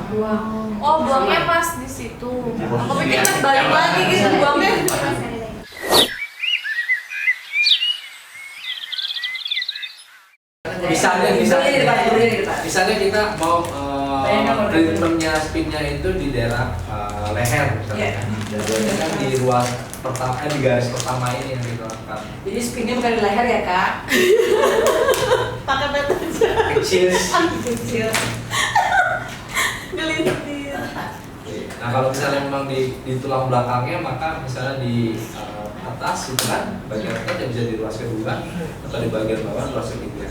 Buang. Oh, buangnya pas di situ. Aku pikir kan balik lagi gitu buangnya. Misalnya kita mau treatmentnya spinnya itu di daerah leher misalnya. Biasanya kan di ruas pertama, di garis pertama ini yang kita lakukan. Jadi spinnya bukan di leher ya kak? Pakai pet aja. Kecil. Kecil. Gelintir. Nah kalau misalnya memang di tulang belakangnya, maka misalnya di atas itu kan bagian atas yang bisa di ruas kedua atau di bagian bawah ruas ketiga.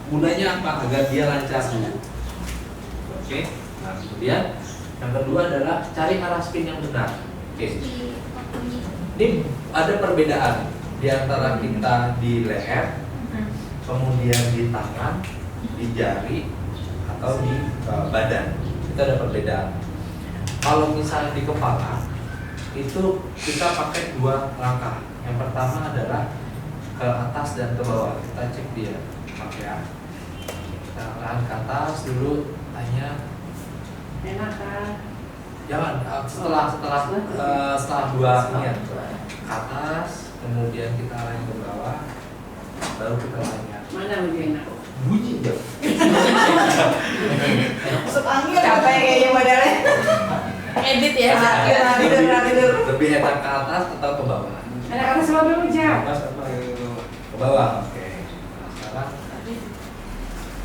Gunanya apa? Agar dia lancar. Oke. Nah kemudian yang kedua adalah cari arah spin yang benar. Oke. Ini ada perbedaan di antara kita di leher, kemudian di tangan, di jari, atau di badan. Itu ada perbedaan. Kalau misalnya di kepala, itu kita pakai dua langkah. Yang pertama adalah ke atas dan ke bawah. Kita cek dia, ya. Kita angkat ke atas dulu, tanya. Enak kan? Jangan setelah dua ini ya, ke atas, kemudian kita arahin ke bawah, baru kita tanya. Mana lebih enak? Bunyi ya. Masuk angin. Capek kayaknya badannya. Edit ya. Tidur. Lebih enak ke atas atau ke bawah? Enak atas sama dulu jam. Ke atas atau ke bawah? Oke. Nah, sekarang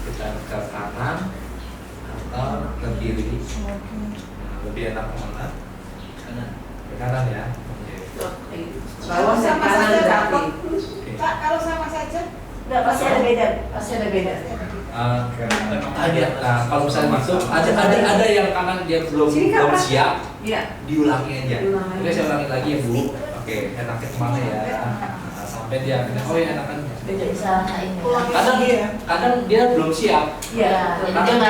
kita ke kanan atau ke kiri. Nah, lebih enak ke mana? Kanan. Ke kanan ya. Oke. Bawah sama saja tapi. Pak, kalau sama saja? Enggak, pasti ada beda. Pasti ada beda. Ada. Nah, kalau misalnya masuk, ada yang kanan dia belum siap. Iya. Diulangi aja. Diulangi. Oke, saya ulangi lagi ya Bu. Oke, enaknya kemana ya? Nah, sampai dia akhirnya, oh ya enakan. Beda bisa ini. Kadang dia belum siap. Iya. Karena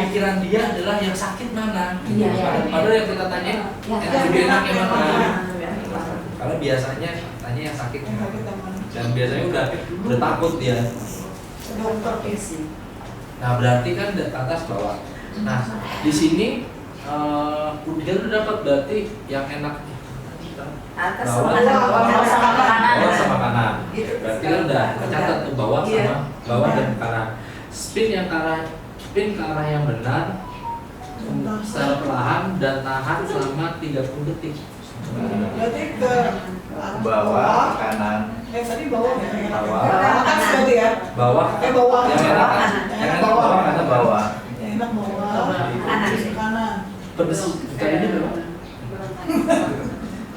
pikiran dia adalah yang sakit mana. Iya. Padahal yang kita tanya, yang lebih enak yang mana? Iya. Karena biasanya tanya yang sakit. Dan biasanya udah takut dia. Dokter isi. Nah berarti kan ke atas bawah. Nah di sini dia udah dapat berarti yang enak Atas bawah sama kanan. bawah sama kanan. Berarti kan udah tercatat tuh bawah sama bawah dan kanan. Spin ke arah yang benar secara perlahan dan tahan selama 30 detik. Berarti ke bawah kanan tadi bawah bawah atas berarti ya? Bawah Bawah. yang enak bawah karena bawah. Yang enak bawah kanan. Pedes bukan ini berapa?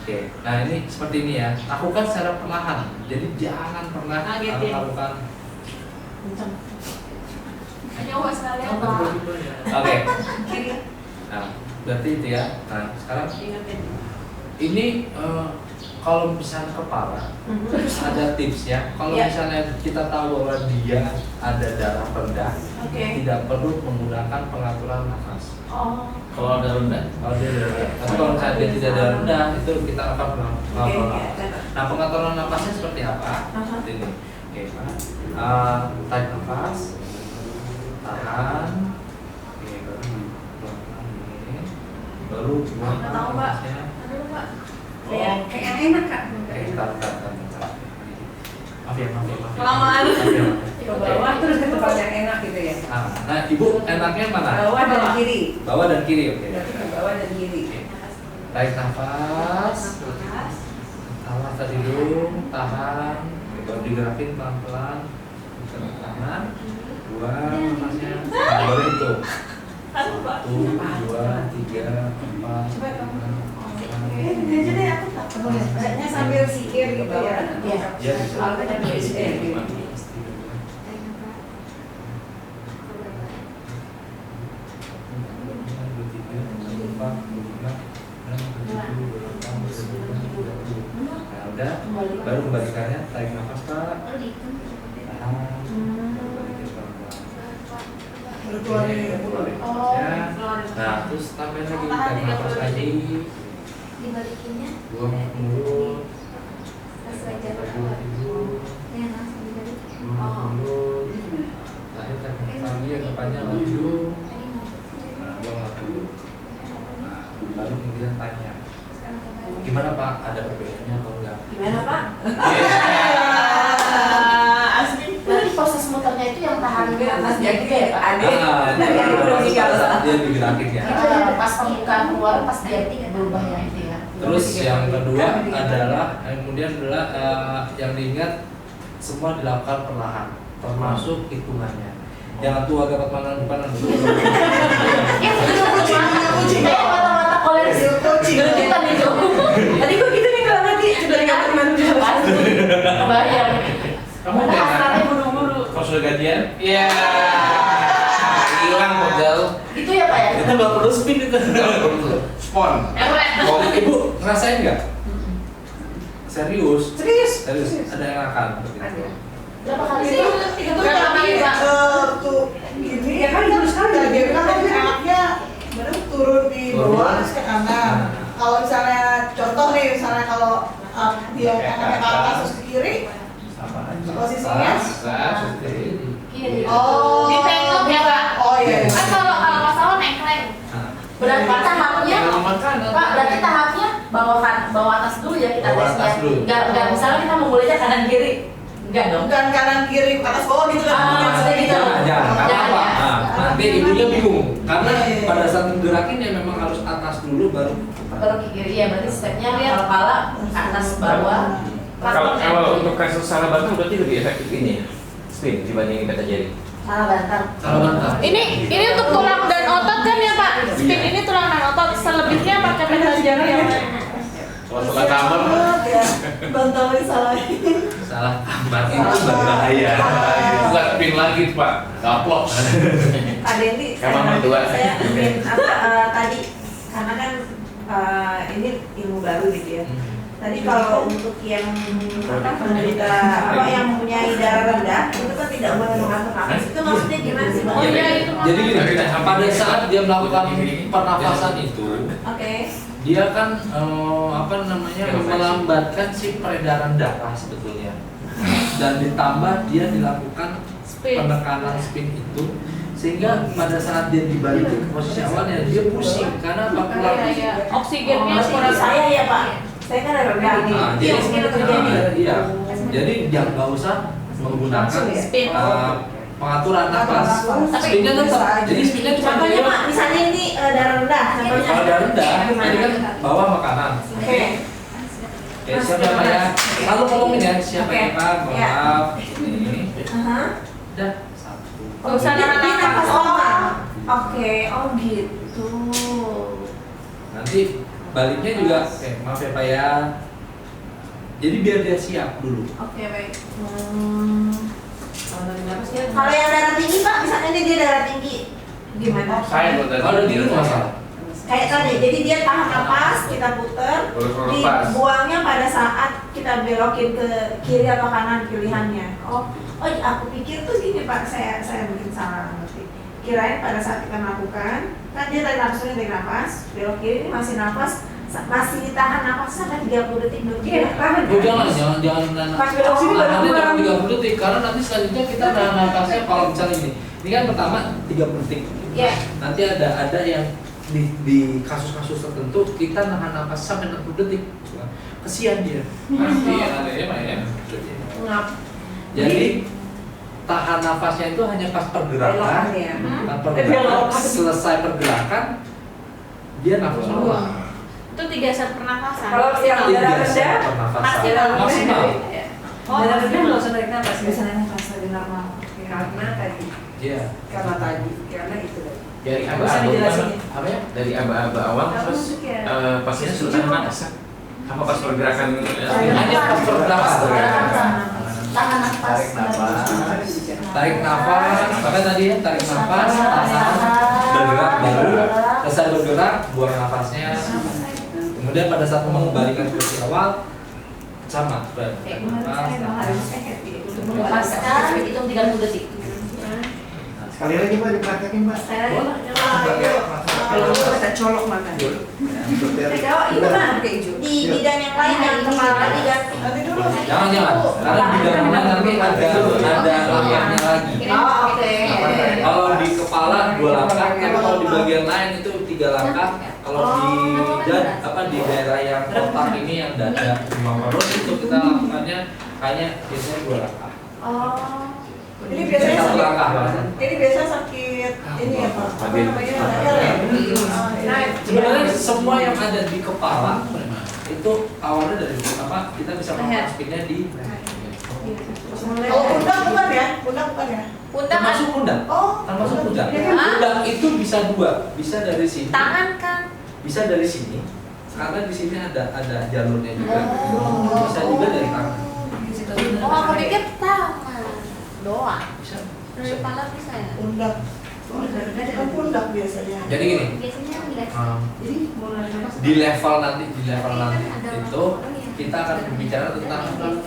Oke, nah ini seperti ini ya. Lakukan secara perlahan. Jadi jangan pernah melakukan. Hanya was sekalian. Oke. Nah, berarti itu ya. Nah, sekarang ini kalau misalnya kepala ada tipsnya. Kalau misalnya kita tahu bahwa dia ada darah rendah, tidak perlu menggunakan pengaturan nafas. Oh. Kalau ada rendah, kalau dia ada rendah. Tapi kalau misalnya dia tidak ada rendah, itu kita akan pengaturan nafas. Nah, pengaturan nafasnya seperti apa? Seperti ini. Oke, tarik nafas, tahan. Oke, baru buang nafasnya. Kayak enak kak. Maaf ya. Kelamaan. Ke bawah terus ke tempat yang enak gitu ya. Nah, Ibu enaknya mana? Bawah dan kiri. Bawah dan kiri, oke. Bawah dan kiri. Tarik nafas. Tahan tadi dulu, tahan. Baru digerakin pelan-pelan. Ke kanan. Buang nafasnya. Baru itu. 1, 2, 3, 4. Ini aja deh aku tak kayaknya sambil sikir gitu ya. Iya. Kalau kita bisa udah, baru kembalikannya, tarik nafas Pak. Nah, terus tambahin lagi, tarik nafas lagi. Dibalikinnya Buang ke mulut. sesuai Buang jarak ke hidung. ya langsung dibalik. Buang ke mulut. Terakhir tarik nafas lagi, yang depannya hidung. Nah, buang apa ada perbedaannya atau enggak? Gimana Pak? Berarti proses muternya itu yang tahan Masnya juga ya Pak Ade. Saat dia digerakin ya. itu yang pas pembukaan keluar pas dia berubah ya itu ya. Terus yang kedua adalah kemudian adalah yang diingat semua dilakukan perlahan, termasuk hitungannya. Jangan tua dapat mangan depan dan dulu. Kayak mata-mata koleksi kita itu. Tadi kok gitu nih kalau nanti sudah nggak teman Pasti. Kebayang. Kamu Mana jangan hasratnya buru-buru. kalau sudah gajian, ya hilang modal. Itu ya Pak ya? Itu nggak perlu spin itu. Nggak perlu. Spon. Oh, ibu ngerasain nggak? Serius? Serius. Ada yang akan begitu. Berapa kali sih? Itu Berapa kali Pak? tuh gini ya kan terus kan dia bilang kan enaknya benar turun di bawah terus ke kanan. Kalau misalnya contoh nih misalnya kalau dia kanannya ke atas terus ke kiri Sama aja. posisinya. Kiri. Oh. Ditengok ya Pak? Oh iya. Kan kalau masalah nengkleng. Berarti tahapnya, Pak, berarti tahapnya bawa atas dulu ya kita Bawa atas tesnya. dulu. Enggak misalnya kita memulainya kanan kiri. Enggak dong. Bukan kanan kiri atas bawah gitu kan? Ah, maksudnya gitu. Jangan, karena Jangan, apa? ya. Nah, nanti ibunya bingung. Karena Iya, iya. pada saat menggerakin ya memang harus atas dulu baru. Baru ke kiri ya, berarti stepnya kepala atas bawah. Kalau untuk kasus salah bantal berarti lebih efektif ini spin dibanding kata jari. Salah bantal. Salah bantal. Ini untuk tulang dan otot kan ya Pak? Spin ini tulang dan otot, selebihnya pakai pedal jari yang lain. Soal kamar. Ya, bantalnya salah. Salah tambah itu berbahaya. Itu nggak spin lagi Pak, gaplok. Pak Dendi, Kamar mertua. saya ingin tadi karena kan ini ilmu baru gitu ya. Tadi kalau untuk yang penderita yang mempunyai darah rendah itu kan tidak boleh mengatur nafas. Itu maksudnya gimana sih? Pak? Oh iya itu Jadi gini, pada saat dia melakukan pernafasan itu, Oke. dia kan melambatkan si peredaran darah sebetulnya. Dan ditambah dia dilakukan Spin. penekanan spin itu sehingga pada saat dia dibalikin ke posisi awalnya dia pusing karena apa Kayak oksigennya Masih kurang. saya ya Pak. Saya kan ada rendah nih. Nah, Itu yang mungkin terjadi. iya. Jadi jangan nggak usah menggunakan Langsung ya? Spin. pengaturan nafas. Tapi Spinnya tetap. bisa aja. Jadi spinnya cuma Contohnya Pak, misalnya ini darah rendah. Contohnya. kalau ada rendah, jadi kan bawah sama kanan. Oke. Oke, siapa yang ya? Lalu ngomongin ya siapa Oke. yang Pak? Ya. Maaf. Ini. Aha. Udah satu. Kalau misalnya Di nafas nafas normal. Oke, oh gitu. Nanti baliknya juga, maaf ya Pak ya. Jadi biar dia siap dulu. Oke, baik. Kalau yang darah tinggi Pak, misalnya dia darah tinggi, gimana? Saya Kalau di rumah masalah. Kayak tadi, jadi dia tahan napas, kita puter, Terus lepas. dibuangnya pada saat kita belokin ke kiri atau kanan pilihannya. Oh, aku pikir tuh gini Pak, saya mungkin salah ngerti. Kirain pada saat kita melakukan, kan dia tarik nafasnya dari nafas, belok kiri ini masih nafas, masih ditahan nafas sampai 30 detik dulu. Iya, tahan. Oh, jangan Pas belok sini baru nanti kurang. 30 detik karena nanti selanjutnya kita nahan nafasnya kalau misalnya ini kan pertama 30 detik. Iya. Nanti ada yang di kasus-kasus tertentu kita nahan nafas sampai 60 detik. Kesian dia. Pasti ada ya Pak ya. Ngap. Jadi tahan nafasnya itu hanya pas pergerakan. Belokan ya. Pas pergerakan, selesai pergerakan dia nafas normal. Itu 3 set pernafasan. Kalau yang darah rendah, pernafasan darah rendah. maksimal. Oh, darah rendah maksimal. nggak usah narik nafas, biasanya nafas lagi normal. Karena tadi, Iya. karena itu tadi. Dari Nggak usah aba-aba dijelasin. Apa ya? dari aba-aba awal Nggak terus masuk ya. pasiennya sudah tahan nafas. Apa pas pergerakan Hanya pas pergerakan. Tahan nafas. Tarik nafas. Tarik nafas, apa tadi ya? Tarik nafas, tahan, bergerak baru, selesai bergerak, buang nafasnya. Kemudian pada saat mengembalikan posisi awal, sama, nafas, Untuk melepaskan hitung 30 detik. Sekali lagi Pak dipraktekin Pak. Kalau kita colok makan. Kalau ini kan di bidang yang lain yang kepala diganti. Jangan, karena di dalamnya nanti ada langkahnya lagi. Oh, oke. Kalau di kepala 2 langkah, tapi kalau di bagian lain itu 3 3 langkah. Kalau di daerah yang kotak ini yang dada cuma perut itu kita lakukannya hanya biasanya 2 langkah. Oh. Ini biasanya Satu sakit. langkah bahkan. Ini biasa sakit ini ya Pak. Apa namanya? Leher ya? Nah, sebenarnya semua yang ada di kepala itu awalnya dari apa? Kita bisa melakukan spinnya di Oh, pundak bukan ya? Pundak bukan ya? Pundak kan? termasuk pundak. Oh, Termasuk pundak. Hah? Pundak itu bisa 2, bisa dari sini, Tangan kan? bisa dari sini. Karena di sini ada jalurnya juga. Bisa juga dari tangan. Oh, aku pikir tangan doang. Bisa. Dari kepala bisa ya? pundak. Oh, kan pundak biasanya. Jadi gini, Biasanya enggak. um, Jadi mulai di level nanti itu kita akan berbicara tentang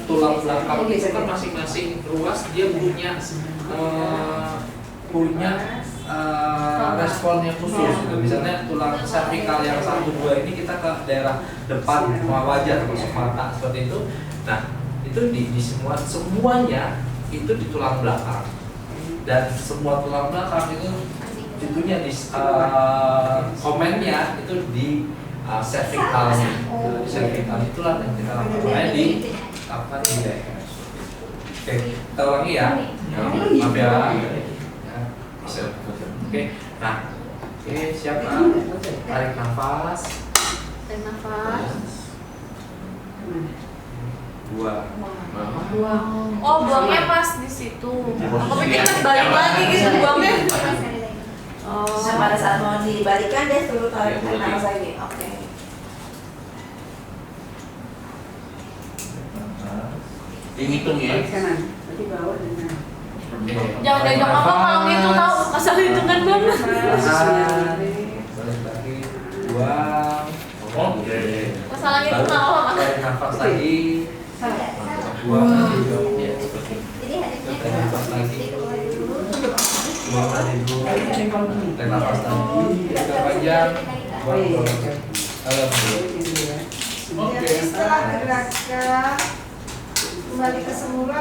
tulang belakang itu kan masing-masing ruas dia punya responnya khusus gitu. Misalnya tulang servikal yang 1, 2 ini kita ke daerah depan wajah termasuk mata seperti itu. Nah itu di semuanya itu di tulang belakang, dan semua tulang belakang itu tentunya di komennya itu di cervicalnya. Di cervical itulah yang kita lakukan di leher. Oke, kita ulangi ya. Maaf ya. Bisa. Oke. Nah, oke, siap Pak? Tarik nafas. Tarik nafas. 2. Oh, buangnya pas di situ. Aku pikir kan balik lagi gitu buangnya. Oh, pada saat mau dibalikan dia perlu tarik nafas lagi. Oke. Dihitung ya. kanan, berarti bawah dan kanan. Jangan diajak ngomong kalau gitu tahu asal hitungan banget. Balik lagi. 2. Oke. Masalahnya itu mau Tarik nafas lagi. 2 lagi. Jadi harusnya Tarik nafas lagi. keluar dulu. 2 lagi dulu. Tarik nafas lagi. Agak panjang. 2 lagi. Alhamdulillah. Jadi setelah gerakan kembali ke semula.